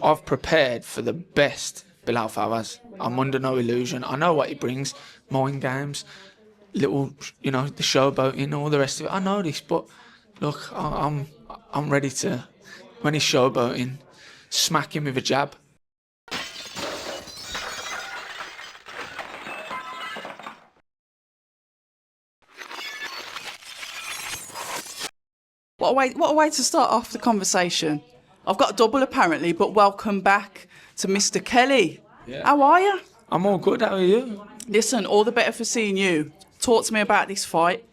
I've prepared for the best Bilal Fawaz. I'm under no illusion. I know what he brings. Mind games, little, the showboating, all the rest of it. I know this, but look, I'm ready to, when he's showboating, smack him with a jab. What a way to start off the conversation. I've got a double apparently, but welcome back to Mr. Kelly. Yeah. How are you? I'm all good, how are you? Listen, all the better for seeing you. Talk to me about this fight.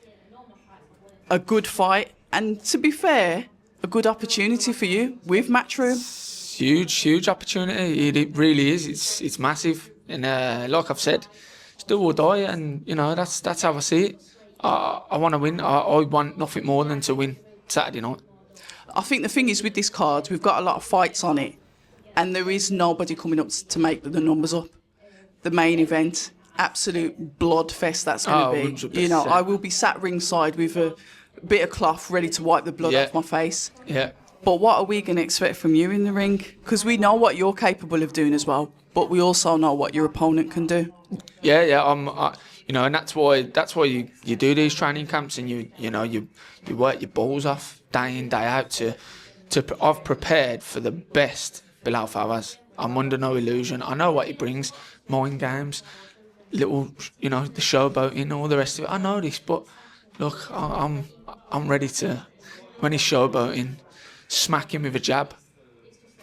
A good fight, and to be fair, a good opportunity for you with Matchroom. Huge opportunity. It really is. It's massive, and like I've said, it's do or die, and that's how I see it. I want to win. I want nothing more than to win Saturday night. I think the thing is with this card, we've got a lot of fights on it, and there is nobody coming up to make the numbers up. The main event, absolute blood fest that's going to be. 100%. I will be sat ringside with a bit of cloth ready to wipe the blood off my face. Yeah. But what are we going to expect from you in the ring? Because we know what you're capable of doing as well, but we also know what your opponent can do. Yeah. And that's why you do these training camps, and you work your balls off day in, day out I've prepared for the best Bilal Fawaz. I'm under no illusion. I know what he brings. Mind games, little, the showboating, all the rest of it. I know this, but look, I'm ready to, when he's showboating, smack him with a jab.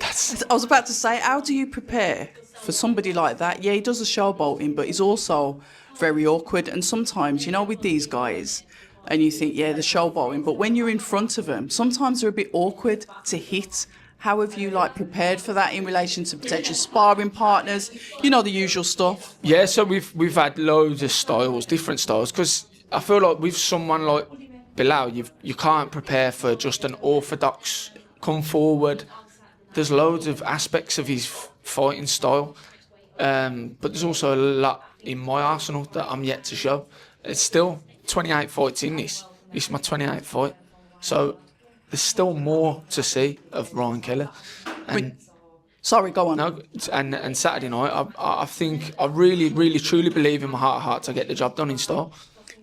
I was about to say, how do you prepare for somebody like that? Yeah, he does the showboating, but he's also very awkward. And sometimes, with these guys, and you think, yeah, the showboating, but when you're in front of them, sometimes they're a bit awkward to hit. How have you prepared for that in relation to potential sparring partners? The usual stuff. Yeah, so we've had loads of styles, different styles, because I feel like with someone like Bilal, you can't prepare for just an orthodox come forward. There's loads of aspects of his fighting style, but there's also a lot in my arsenal that I'm yet to show. It's still 28 fights in this. This is my 28th fight, so there's still more to see of Ryan Kelly. Sorry, go on. No, and Saturday night, I think I really truly believe in my heart of hearts I get the job done in style.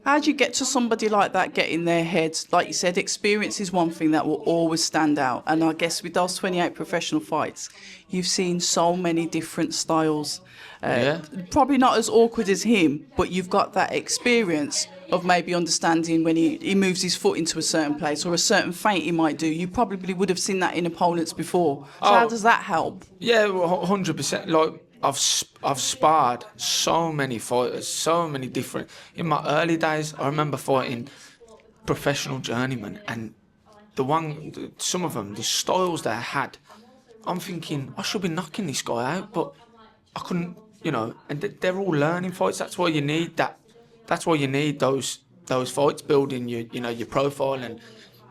How do you get to somebody like that, get in their head? Like you said, experience is one thing that will always stand out. And I guess with those 28 professional fights, you've seen so many different styles. Probably not as awkward as him, but you've got that experience of maybe understanding when he moves his foot into a certain place or a certain feint he might do. You probably would have seen that in opponents before. So how does that help? Yeah, 100%. Like, I've sparred so many fighters, so many different. In my early days, I remember fighting professional journeymen, and some of them, the styles they had, I'm thinking I should be knocking this guy out, but I couldn't. And they're all learning fights. That's why you need that. That's why you need those fights, building your profile and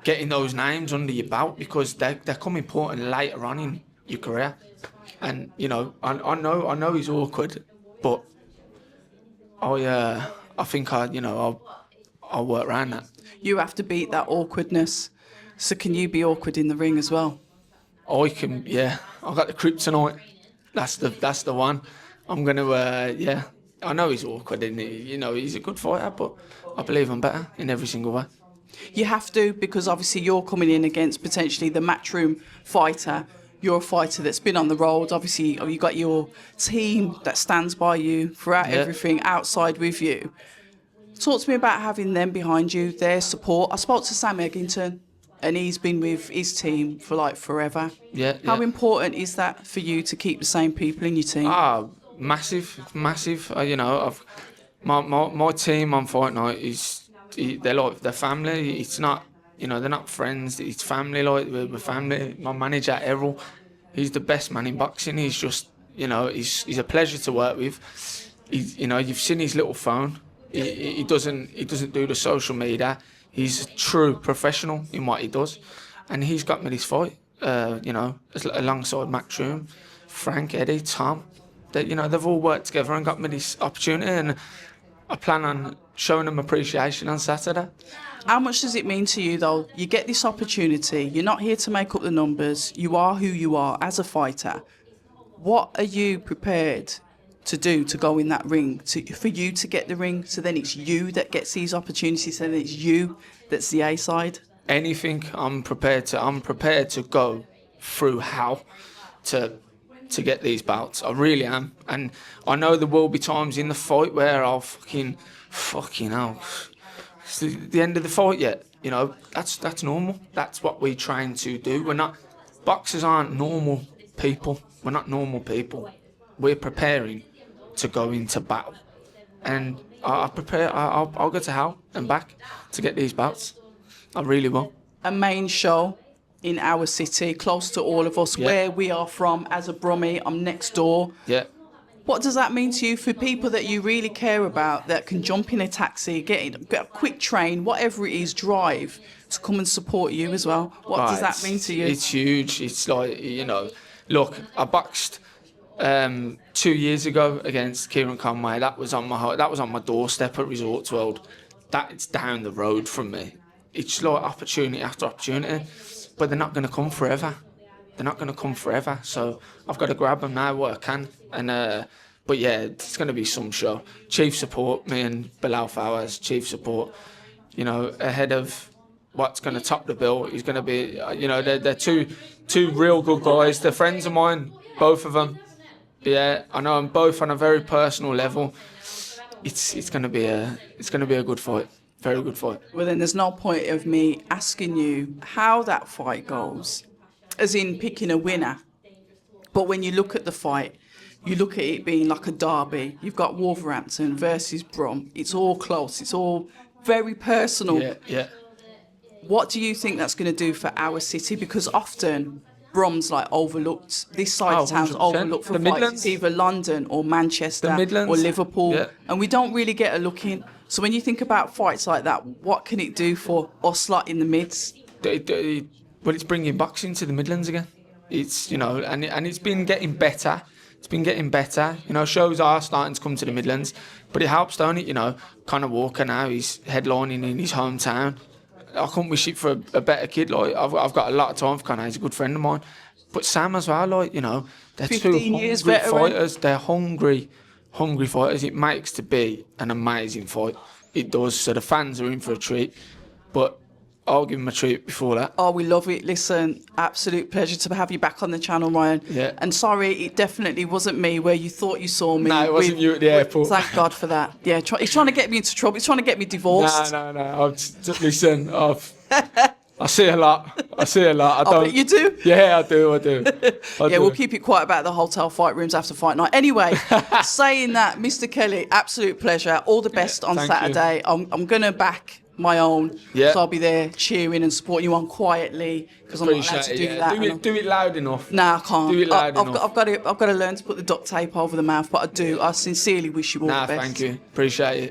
getting those names under your belt, because they come important later on in your career. And I know he's awkward, but I think I'll work around that. You have to beat that awkwardness. So can you be awkward in the ring as well? I can, yeah. I've got the kryptonite. That's the one. I'm gonna, I know he's awkward, and he's a good fighter, but I believe I'm better in every single way. You have to, because obviously you're coming in against potentially the Matchroom fighter. You're a fighter that's been on the road. Obviously, you've got your team that stands by you throughout everything outside with you. Talk to me about having them behind you, their support. I spoke to Sam Eggington, and he's been with his team for forever. Yeah. How important is that for you to keep the same people in your team? Massive. My team on Fight Night they're like their family. It's not, they're not friends. It's family. Like we're family. My manager Errol, he's the best man in boxing. He's just, he's a pleasure to work with. You've seen his little phone. He doesn't do the social media. He's a true professional in what he does, and he's got me this fight. Alongside Matchroom, Frank, Eddie, Tom. They've all worked together and got me this opportunity, and I plan on showing them appreciation on Saturday. How much does it mean to you, though? You get this opportunity. You're not here to make up the numbers. You are who you are as a fighter. What are you prepared to do to go in that ring, for you to get the ring, so then it's you that gets these opportunities, so then it's you that's the A side? Anything, I'm prepared to go through hell to get these bouts. I really am. And I know there will be times in the fight where I'll fucking hell. It's the end of the fight yet. You know, that's normal. That's what we train to do. Boxers aren't normal people. We're not normal people. We're preparing to go into battle. And I'll go to hell and back to get these bouts. I really will. A main show in our city, close to all of us, where we are from. As a Brummie, I'm next door. Yeah. What does that mean to you, for people that you really care about, that can jump in a taxi, get a quick train, whatever it is, drive to come and support you as well? What does that mean to you? It's huge. It's like, you know, look, I boxed 2 years ago against Kieran Conway. That was on my doorstep at Resorts World. It's down the road from me. It's like opportunity after opportunity, but they're not going to come forever. They're not going to come forever. So I've got to grab them now where I can. And but yeah, it's going to be some show. Chief support, me and Bilal Fawaz, chief support. You know, ahead of what's going to top the bill. He's going to be, you know, they're two real good guys. They're friends of mine, both of them. Yeah, I know them both on a very personal level. It's going to be a good fight. Very good fight. Well, then there's no point of me asking you how that fight goes, as in picking a winner. But when you look at the fight, you look at it being like a derby. You've got Wolverhampton versus Brum. It's all close. It's all very personal. Yeah. What do you think that's going to do for our city? Because often Brum's like overlooked. This side of town's 100%. overlooked for The fights. Midlands. It's either London or Manchester The Midlands. or Liverpool. Yeah. And we don't really get a look in. So when you think about fights like that, what can it do for us lot in the mids? Well, it's bringing boxing to the Midlands again. It's, you know, and it's been getting better. It's been getting better. You know, shows are starting to come to the Midlands, but it helps, don't it? You know, Conor Walker now, he's headlining in his hometown. I couldn't wish it for a better kid. Like, I've got a lot of time for Conor. He's a good friend of mine. But Sam as well, like, you know, they're 15 two years hungry veteran. fighters. They're hungry fighters. It makes to be an amazing fight. It does. So the fans are in for a treat. But I'll give them a treat before that. Oh, we love it. Listen, absolute pleasure to have you back on the channel, Ryan. Yeah. And sorry, it definitely wasn't me where you thought you saw me. No, it wasn't you at the airport. Thank God for that. Yeah, he's trying to get me into trouble. He's trying to get me divorced. No. Listen, I see a lot. I don't. Bet you do? Yeah, I do. Yeah, we'll keep it quiet about the hotel fight rooms after fight night. Anyway, saying that, Mr. Kelly, absolute pleasure. All the best on thank Saturday. I'm going to back my own. Yeah. So I'll be there cheering and supporting you on quietly, because I'm not allowed to do that. Do it loud enough. Nah, I can't. Do it loud enough. I've got to learn to put the duct tape over the mouth, but I do. I sincerely wish you all the best. Thank you. Appreciate it.